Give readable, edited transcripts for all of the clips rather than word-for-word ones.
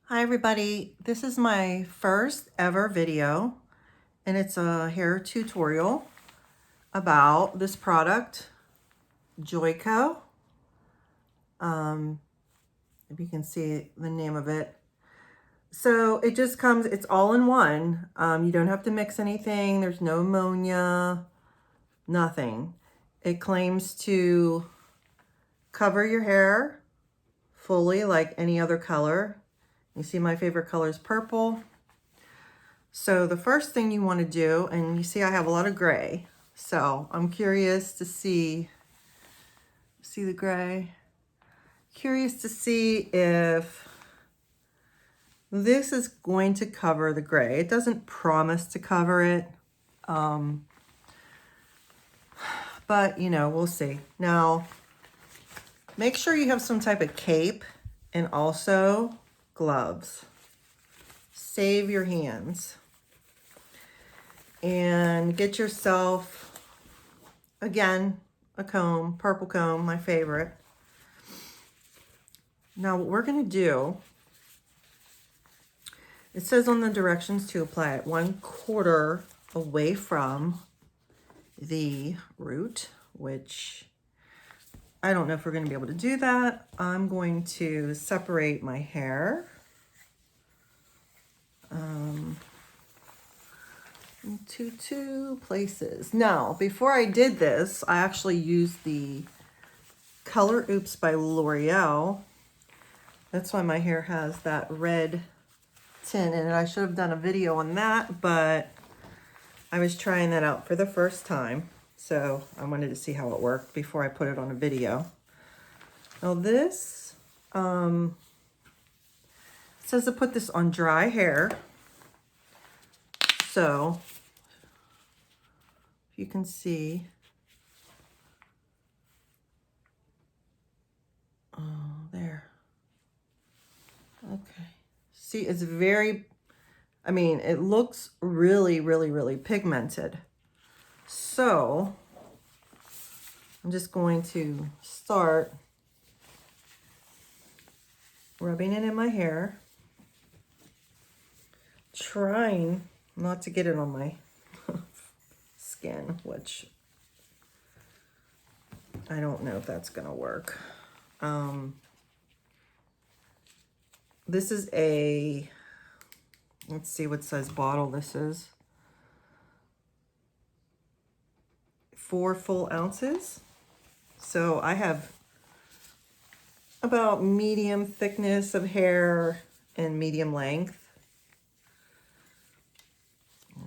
Hi everybody, this is my first ever video and it's a hair tutorial about this product, Joico. If you can see the name of it. So it just comes, it's all in one. You don't have to mix anything. There's no ammonia, nothing. It claims to cover your hair fully like any other color. You see my favorite color is purple. So the first thing you want to do, and you see I have a lot of gray, so I'm curious to see the gray? Curious to see if this is going to cover the gray. It doesn't promise to cover it, but you know, we'll see. Now, make sure you have some type of cape and also gloves. Save your hands. And get yourself, again, a comb, purple comb, my favorite. Now what we're going to do, it says on the directions to apply it 1/4 away from the root, which I don't know if we're going to be able to do that. I'm going to separate my hair into two places. Now, before I did this, I actually used the Color Oops by L'Oreal. That's why my hair has that red tint in it. I should have done a video on that, but I was trying that out for the first time. So I wanted to see how it worked before I put it on a video. Now this, it says to put this on dry hair. So you can see, oh, there. Okay. See, it's very, I mean, it looks really, really, really pigmented. So I'm just going to start rubbing it in my hair, trying not to get it on my skin, which I don't know if that's gonna work. This is a, let's see what size bottle this is. 4 full ounces. So I have about medium thickness of hair and medium length.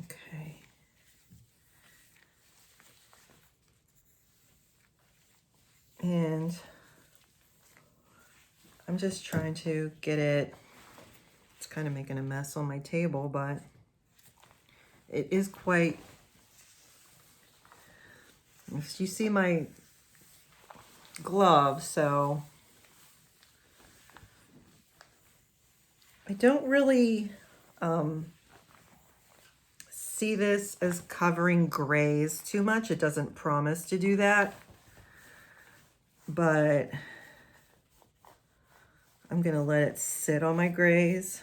Okay. And I'm just trying to get it, it's kind of making a mess on my table, but it is quite, if you see my glove, so I don't really see this as covering grays too much. It doesn't promise to do that, but I'm gonna let it sit on my grays.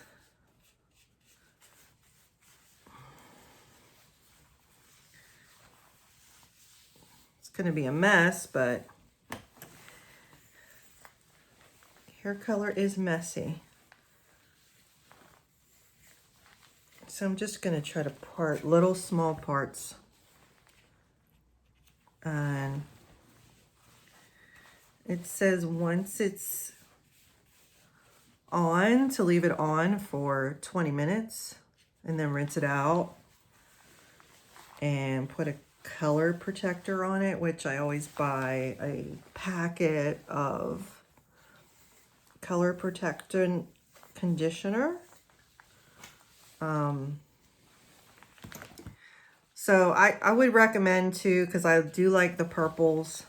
It's gonna be a mess, but hair color is messy. So I'm just gonna try to part little small parts. And it says once it's on, to leave it on for 20 minutes and then rinse it out and put a color protector on it, which I always buy a packet of color protectant conditioner. So I would recommend too, because I do like the purples,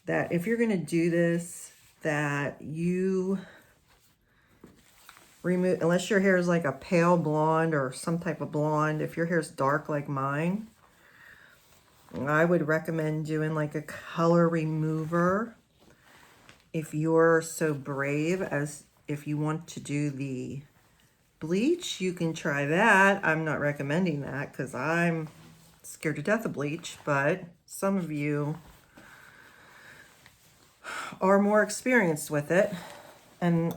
that if you're going to do this, that you remove, unless your hair is like a pale blonde or some type of blonde, if your hair is dark like mine, I would recommend doing like a color remover if you're so brave as if you want to do the bleach, you can try that. I'm not recommending that because I'm scared to death of bleach, but some of you are more experienced with it. And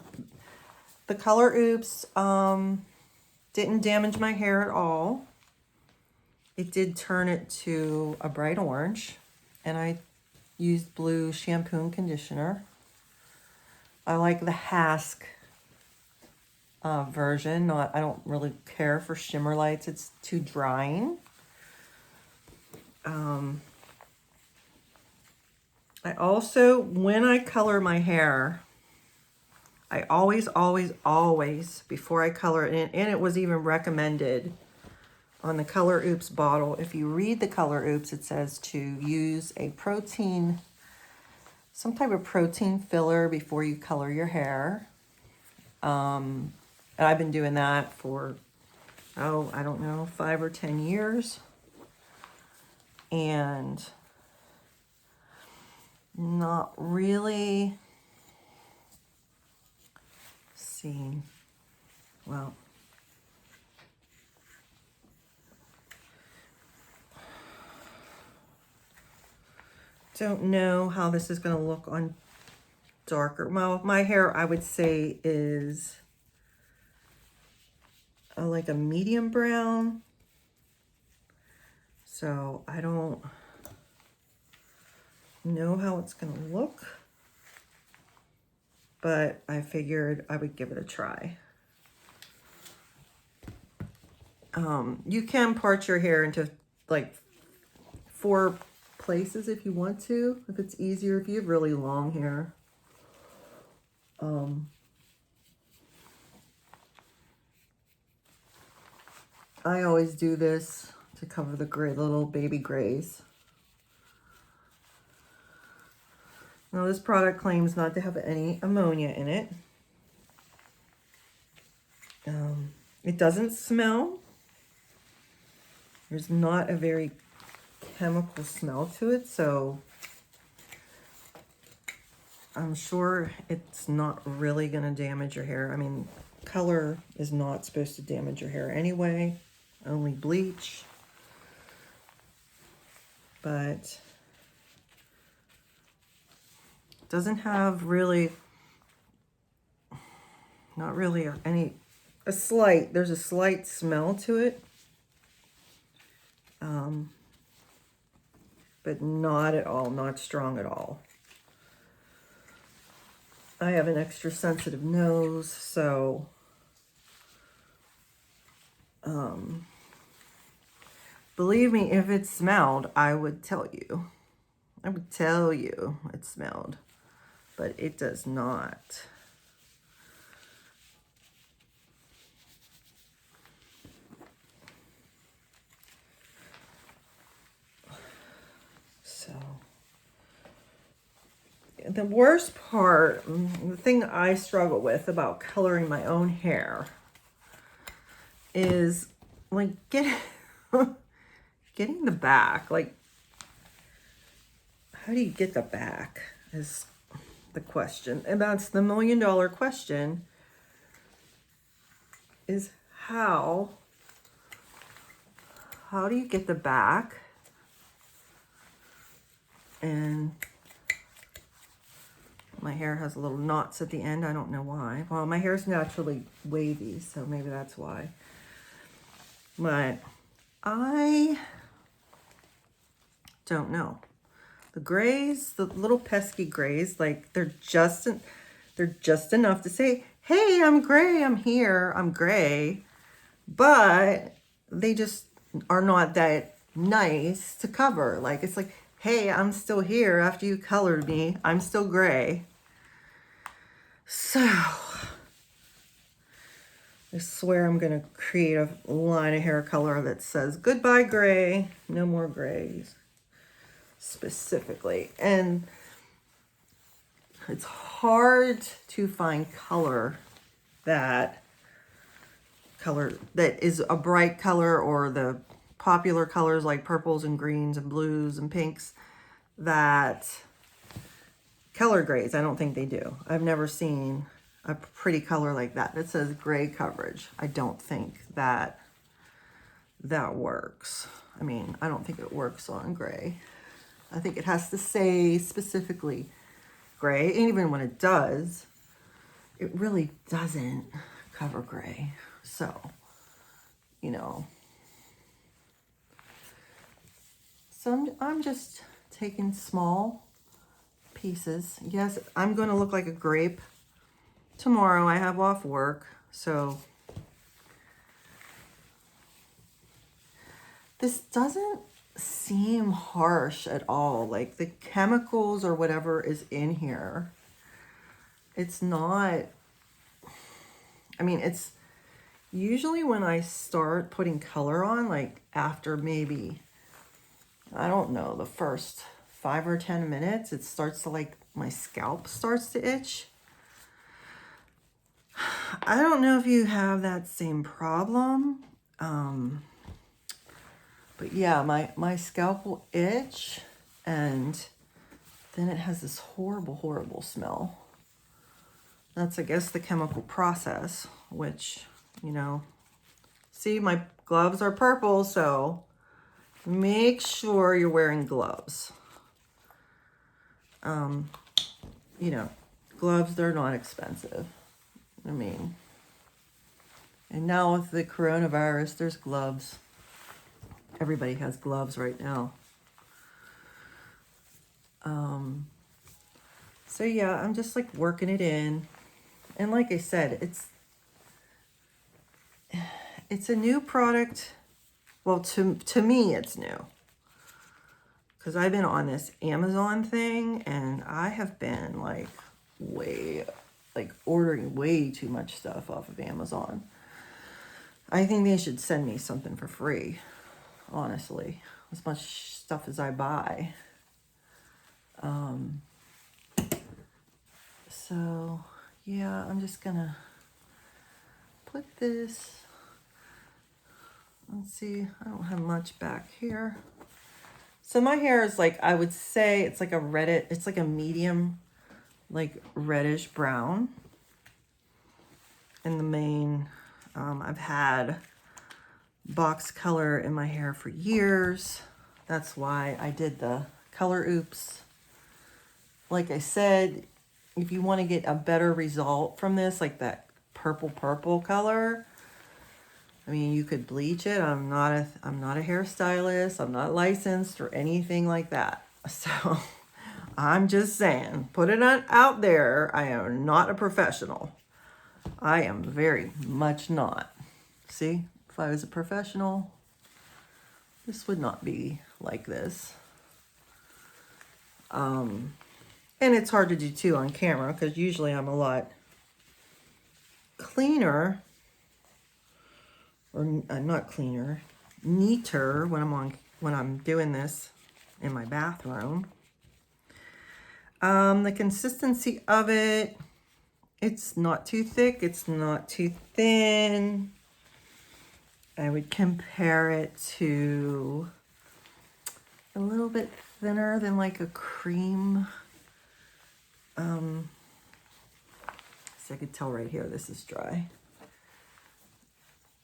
the Color Oops didn't damage my hair at all. It did turn it to a bright orange, and I used blue shampoo and conditioner. I like the Hask version. I don't really care for shimmer lights. It's too drying. I also, when I color my hair, I always, before I color it, and it was even recommended on the Color Oops bottle, if you read the Color Oops, it says to use a protein, some type of protein filler before you color your hair. And I've been doing that for, I don't know, 5 or 10 years. And not really seeing, well, don't know how this is going to look on darker. Well, my hair, I would say, is like a medium brown. So I don't know how it's going to look, but I figured I would give it a try. You can part your hair into like 4 places if you want to, if it's easier, if you have really long hair. I always do this to cover the gray, little baby grays. Now this product claims not to have any ammonia in it. It doesn't smell. There's not a very chemical smell to it, so I'm sure it's not really going to damage your hair. I mean, color is not supposed to damage your hair anyway, only bleach. But it doesn't have really, not really any, there's a slight smell to it. But not at all, not strong at all. I have an extra sensitive nose, so believe me, if it smelled, I would tell you. I would tell you it smelled, but it does not. So the worst part, the thing I struggle with about coloring my own hair is like getting the back. Like, how do you get the back is the question. And that's the $1 million question, is how do you get the back? And my hair has a little knots at the end. I don't know why. Well, my hair is naturally wavy, so maybe that's why. But I don't know. The grays, the little pesky grays, like they're just enough to say, hey, I'm gray, I'm here, I'm gray. But they just are not that nice to cover. Like, it's like, hey, I'm still here after you colored me. I'm still gray. So, I swear I'm going to create a line of hair color that says, goodbye gray, no more grays, specifically. And it's hard to find color that is a bright color, or the popular colors like purples and greens and blues and pinks that color grays. I don't think they do. I've never seen a pretty color like that. It says gray coverage. I don't think that works. I mean, I don't think it works on gray. I think it has to say specifically gray. And even when it does, it really doesn't cover gray. So, you know. So I'm just taking small pieces. Yes, I'm going to look like a grape tomorrow. I have off work, so this doesn't seem harsh at all. Like the chemicals or whatever is in here, it's not, I mean, it's usually when I start putting color on, like after maybe, I don't know, the first 5 or 10 minutes, it starts to like, my scalp starts to itch. I don't know if you have that same problem. But yeah, my scalp will itch, and then it has this horrible, horrible smell. That's, I guess, the chemical process, which, you know, see, my gloves are purple, so make sure you're wearing gloves. You know, gloves, they're not expensive. I mean, and now with the coronavirus, there's gloves. Everybody has gloves right now. So yeah, I'm just like working it in. And like I said, it's a new product. Well, to me, it's new. Because I've been on this Amazon thing, and I have been like ordering way too much stuff off of Amazon. I think they should send me something for free, honestly. As much stuff as I buy. So, yeah, I'm just gonna put this, let's see, I don't have much back here. So my hair is like, I would say it's like it's like a medium, like reddish brown. In the main, I've had box color in my hair for years. That's why I did the color oops. Like I said, if you want to get a better result from this, like that purple color, I mean, you could bleach it. I'm not a hairstylist. I'm not licensed or anything like that. So I'm just saying, put it out there. I am not a professional. I am very much not. See, if I was a professional, this would not be like this. And it's hard to do too on camera because usually I'm a lot cleaner, or not cleaner, neater when I'm doing this in my bathroom. The consistency of it, it's not too thick, it's not too thin. I would compare it to a little bit thinner than like a cream. See, I could tell right here this is dry.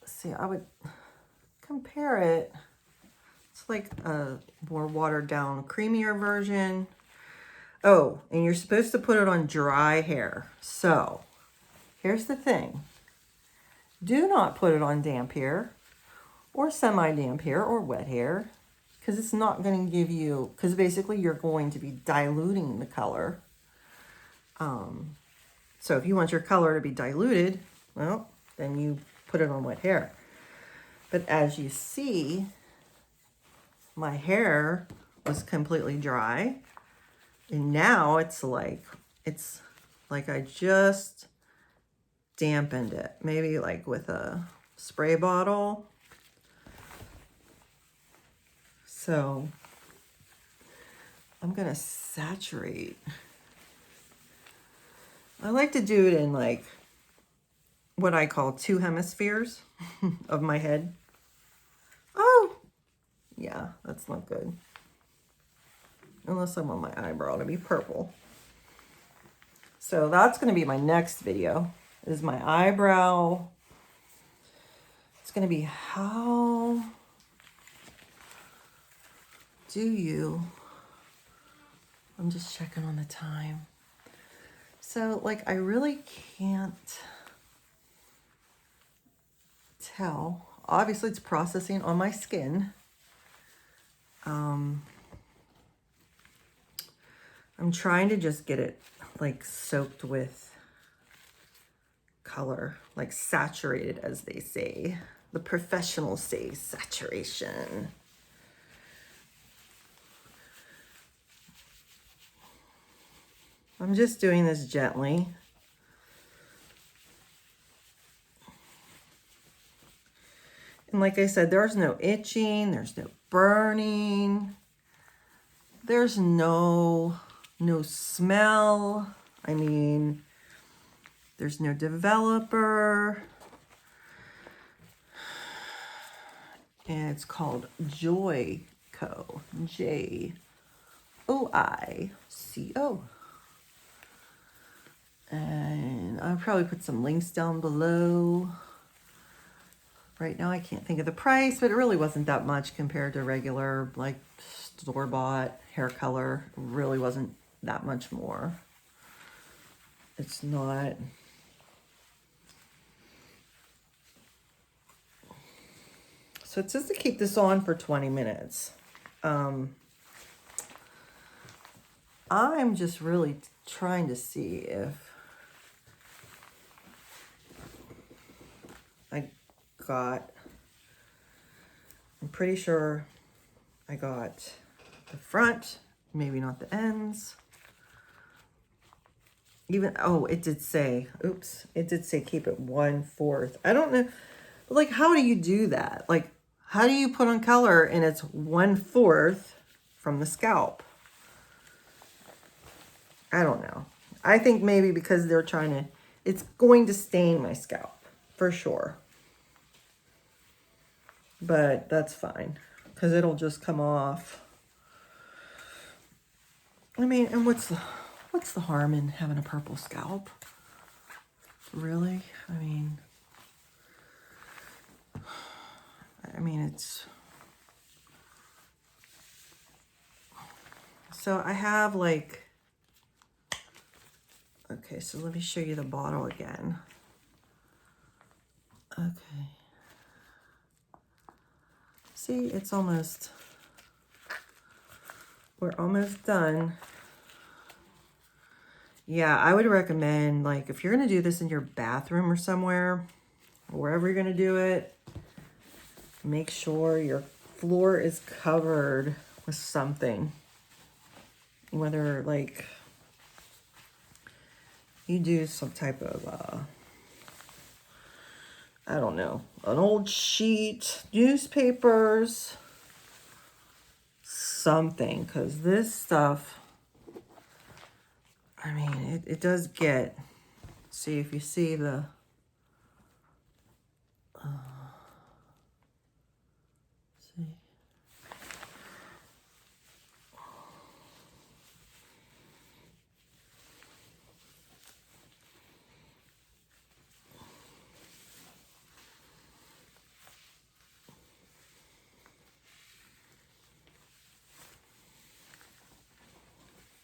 See, I would compare it. It's like a more watered down, creamier version. Oh, and you're supposed to put it on dry hair. So here's the thing. Do not put it on damp hair or semi-damp hair or wet hair, because it's not going to give you, because basically you're going to be diluting the color. So if you want your color to be diluted, well, then you put it on wet hair. But as you see, my hair was completely dry. And now it's like I just dampened it. Maybe like with a spray bottle. So I'm going to saturate. I like to do it in like what I call 2 hemispheres of my head. Oh, yeah, that's not good. Unless I want my eyebrow to be purple. So that's going to be my next video, is my eyebrow. It's going to be how do you, I'm just checking on the time. So like, I really can't tell. Obviously it's processing on my skin. I'm trying to just get it like soaked with color, like saturated, as they say. The professionals say saturation. I'm just doing this gently. And like I said, there's no itching, there's no burning, there's no smell. I mean, there's no developer. And it's called Joico. Joico. And I'll probably put some links down below. Right now I can't think of the price, but it really wasn't that much compared to regular, like, store-bought hair color. It really wasn't that much more. It's not. So it says to keep this on for 20 minutes. I'm just really trying to see if I'm pretty sure I got the front, maybe not the ends. Even, oh, it did say, oops, it did say keep it 1/4. I don't know, like, how do you do that? Like, how do you put on color and it's 1/4 from the scalp? I don't know. I think maybe because they're trying to, it's going to stain my scalp for sure. But that's fine, because it'll just come off. I mean, and what's the harm in having a purple scalp? Really? I mean, it's, so I have like, okay, so let me show you the bottle again. Okay. See, it's almost, we're almost done. Yeah, I would recommend, like, if you're going to do this in your bathroom or somewhere, or wherever you're going to do it, make sure your floor is covered with something. Whether, like, you do some type of, I don't know, an old sheet, newspapers, something, because this stuff, I mean, it does get, see if you see the, see.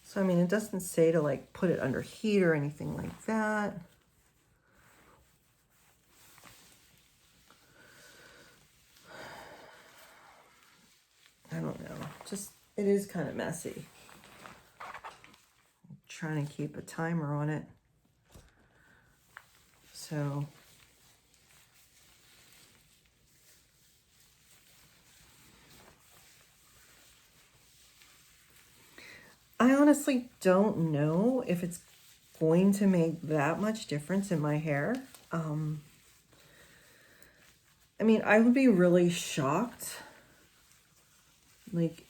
So, I mean, it doesn't say to, like, put it under heat or anything like that. I don't know. Just, it is kind of messy. I'm trying to keep a timer on it. So, I honestly don't know if it's going to make that much difference in my hair. I mean, I would be really shocked, like,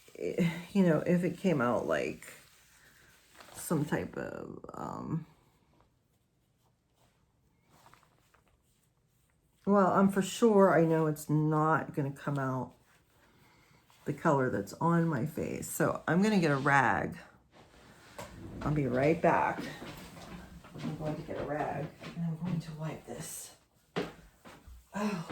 you know, if it came out like some type of, well, I'm for sure, I know it's not going to come out the color that's on my face. So I'm going to get a rag. I'll be right back. I'm going to get a rag and I'm going to wipe this. Oh.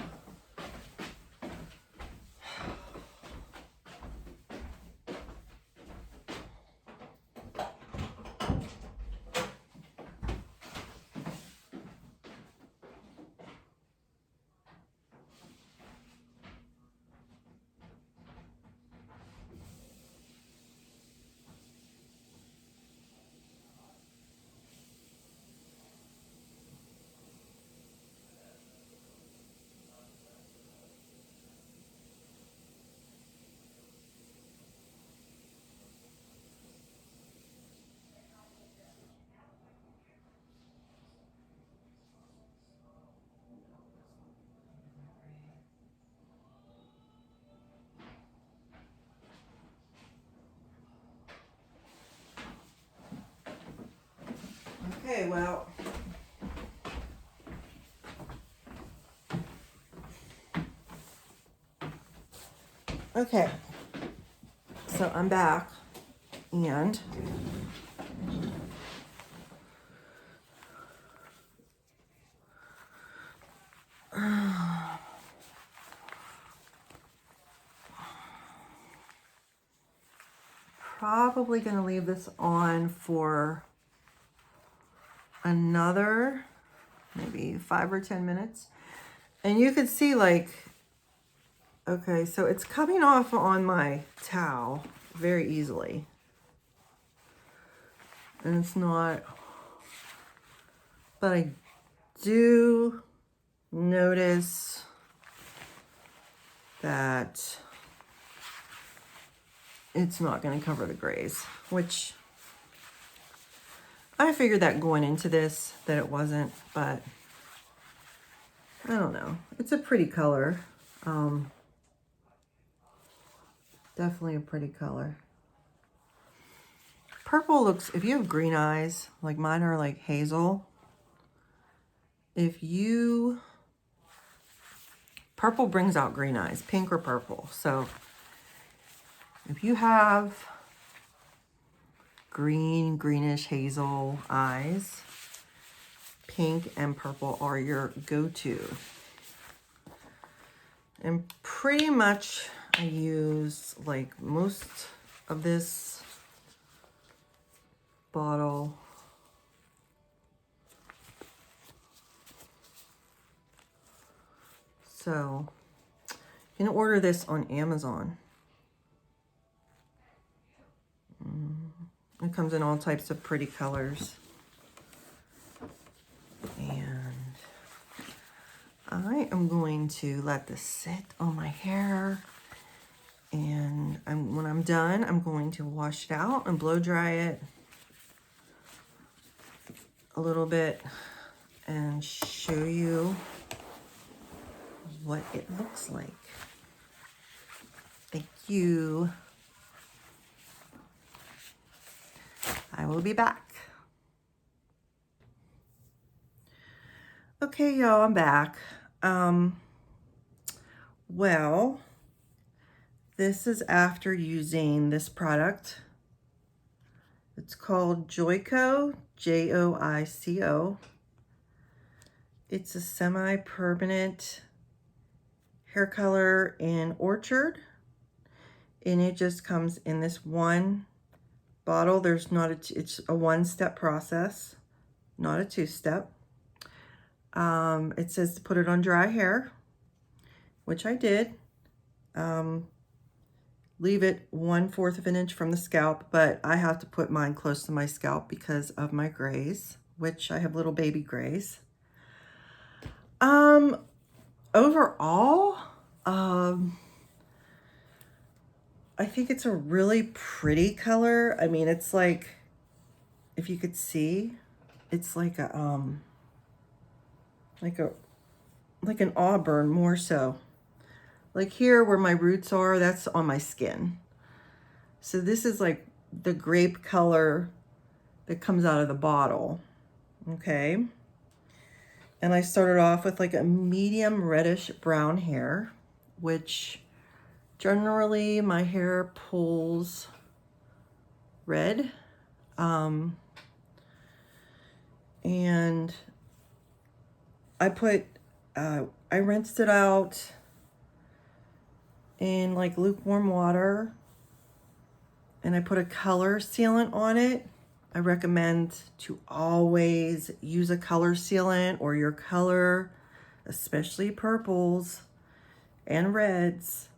Okay, well, okay, so I'm back and probably going to leave this on for another maybe 5 or 10 minutes. And you can see like, okay, so it's coming off on my towel very easily. And it's not, but I do notice that it's not going to cover the grays, which I figured that going into this that it wasn't, but I don't know. It's a pretty color. Definitely a pretty color. Purple looks, if you have green eyes, like mine are like hazel, purple brings out green eyes, pink or purple. So if you have greenish hazel eyes, pink and purple are your go-to. And pretty much I use like most of this bottle. So you can order this on Amazon. It comes in all types of pretty colors. And I am going to let this sit on my hair. And when I'm done, I'm going to wash it out and blow dry it a little bit and show you what it looks like. Thank you. I will be back. Okay, y'all, I'm back. Well, this is after using this product. It's called Joico, Joico. It's a semi-permanent hair color in Orchid, and it just comes in this one bottle. There's not it's a one-step process, not a two-step. It says to put it on dry hair, which I did. Leave it 1/4 of an inch from the scalp, but I have to put mine close to my scalp because of my grays, which I have little baby grays. Overall, I think it's a really pretty color. I mean, it's like, if you could see, it's like a like an auburn more so. Like here where my roots are, that's on my skin. So this is like the grape color that comes out of the bottle, okay? And I started off with like a medium reddish brown hair, which generally my hair pulls red. And and I rinsed it out in like lukewarm water, and I put a color sealant on it. I recommend to always use a color sealant, or your color, especially purples and reds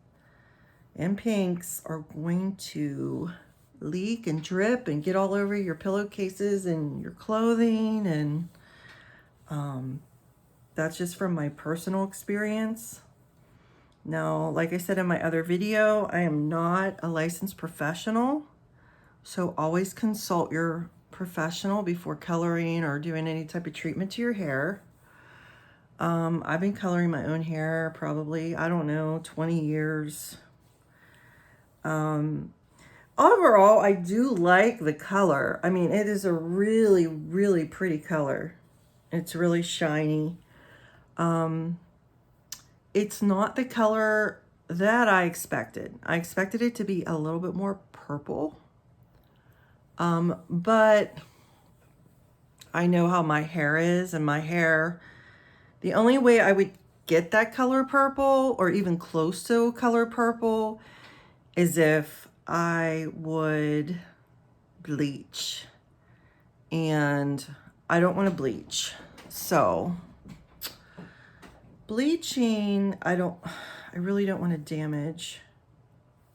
and pinks, are going to leak and drip and get all over your pillowcases and your clothing. And that's just from my personal experience. Now, like I said in my other video, I am not a licensed professional, so always consult your professional before coloring or doing any type of treatment to your hair. I've been coloring my own hair probably, I don't know, 20 years. Overall, I do like the color. I mean, it is a really, really pretty color. It's really shiny. It's not the color that I expected. I expected it to be a little bit more purple. But I know how my hair is, and my hair, the only way I would get that color purple, or even close to color purple, is if I would bleach. And I don't want to bleach. So bleaching, I really don't want to damage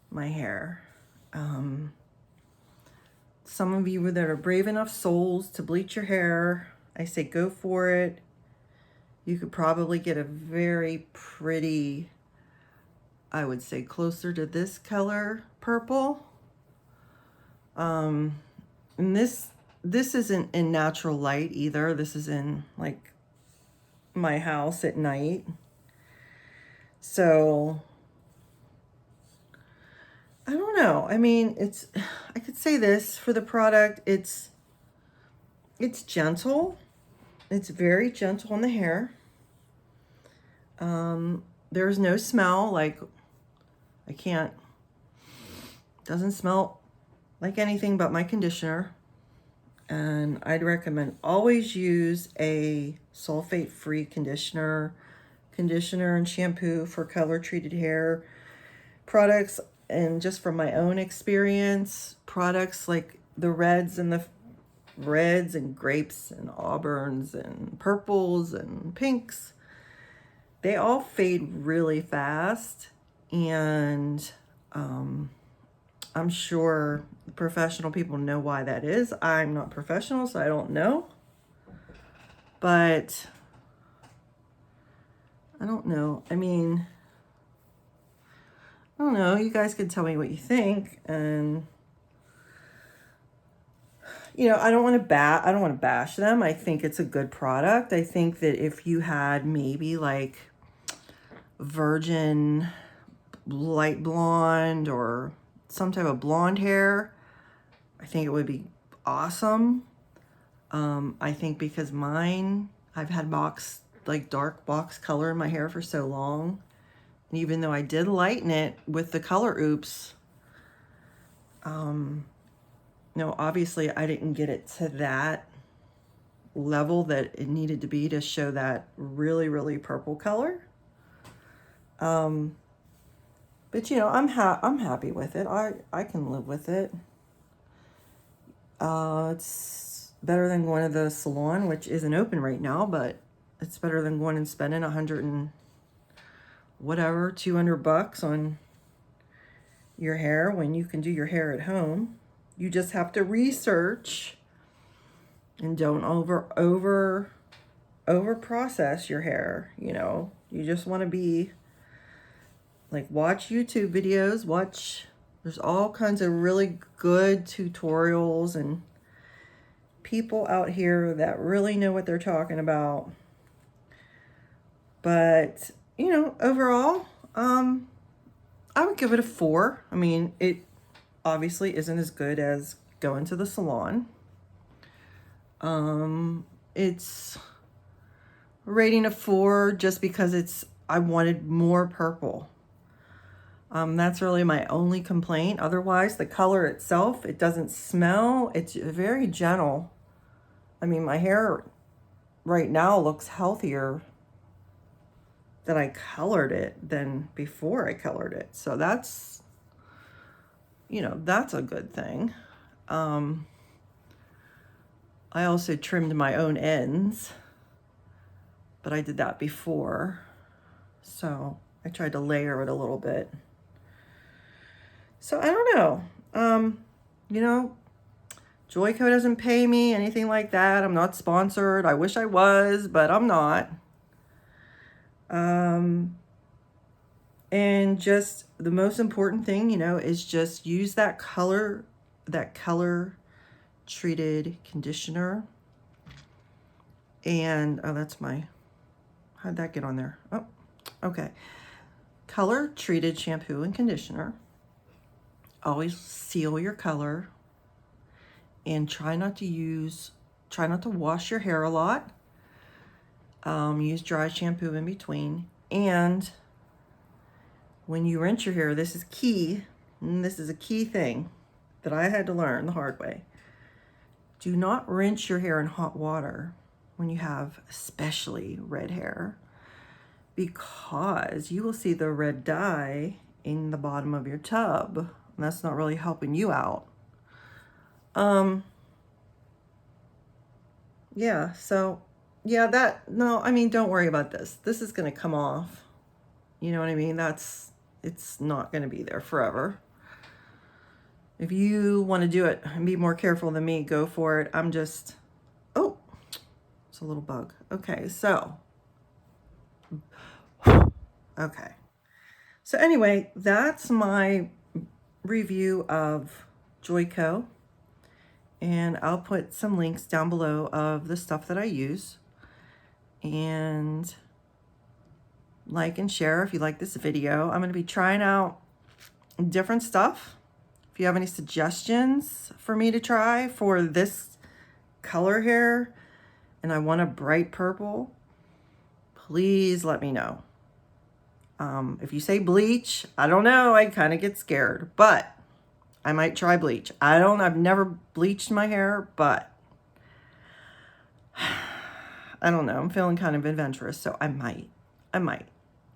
my hair. Some of you that are brave enough souls to bleach your hair, I say go for it. You could probably get a very pretty, I would say closer to this color, purple. And this isn't in natural light either. This is in like my house at night. So I don't know. I mean, I could say this for the product. It's gentle. It's very gentle on the hair. There's no smell. Like, doesn't smell like anything but my conditioner. And I'd recommend always use a sulfate-free conditioner and shampoo for color treated hair products. And just from my own experience, products like the reds and grapes and auburns and purples and pinks, they all fade really fast. And I'm sure professional people know why that is. I'm not professional, so I don't know. But I don't know. I mean, I don't know. You guys can tell me what you think. And you know, I don't want to bash them. I think it's a good product. I think that if you had maybe like virgin light blonde or some type of blonde hair, I think it would be awesome. I think because I've had dark box color in my hair for so long. And even though I did lighten it with the color oops, no, obviously I didn't get it to that level that it needed to be to show that really, really purple color. But you know, I'm happy with it. I can live with it. It's better than going to the salon, which isn't open right now, but it's better than going and spending $200 on your hair when you can do your hair at home. You just have to research and don't over process your hair. You know, you just want to be like, watch YouTube videos, there's all kinds of really good tutorials and people out here that really know what they're talking about. But, you know, overall, I would give it a 4. I mean, it obviously isn't as good as going to the salon. It's rating a 4 just because I wanted more purple. That's really my only complaint. Otherwise, the color itself, it doesn't smell. It's very gentle. I mean, my hair right now looks healthier that I colored it than before I colored it. So that's, you know, that's a good thing. I also trimmed my own ends, but I did that before. So I tried to layer it a little bit. So I don't know. You know, Joico doesn't pay me, anything like that. I'm not sponsored. I wish I was, but I'm not. And just the most important thing, you know, is just use that color treated conditioner. And oh, that's my, how'd that get on there? Oh, okay. Color treated shampoo and conditioner. Always seal your color, and try not to wash your hair a lot. Use dry shampoo in between. And when you rinse your hair, this is key, and this is a key thing that I had to learn the hard way. Do not rinse your hair in hot water when you have especially red hair, because you will see the red dye in the bottom of your tub, and that's not really helping you out. Yeah, so yeah, I mean, don't worry about this. This is going to come off. You know what I mean? It's not going to be there forever. If you want to do it and be more careful than me, go for it. Oh, it's a little bug. Okay, so, okay. So anyway, that's my review of Joico. And I'll put some links down below of the stuff that I use. And like and share if you like this video. I'm going to be trying out different stuff. If you have any suggestions for me to try for this color hair and I want a bright purple, please let me know. If you say bleach, I don't know, I kind of get scared, but I might try bleach. I've never bleached my hair, but I don't know. I'm feeling kind of adventurous, so I might.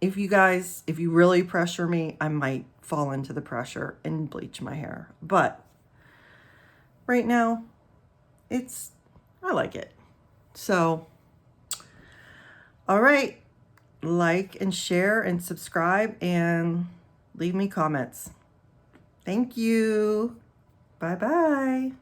If you really pressure me, I might fall into the pressure and bleach my hair. But right now, I like it. So, all right. Like and share and subscribe and leave me comments. Thank you. Bye-bye.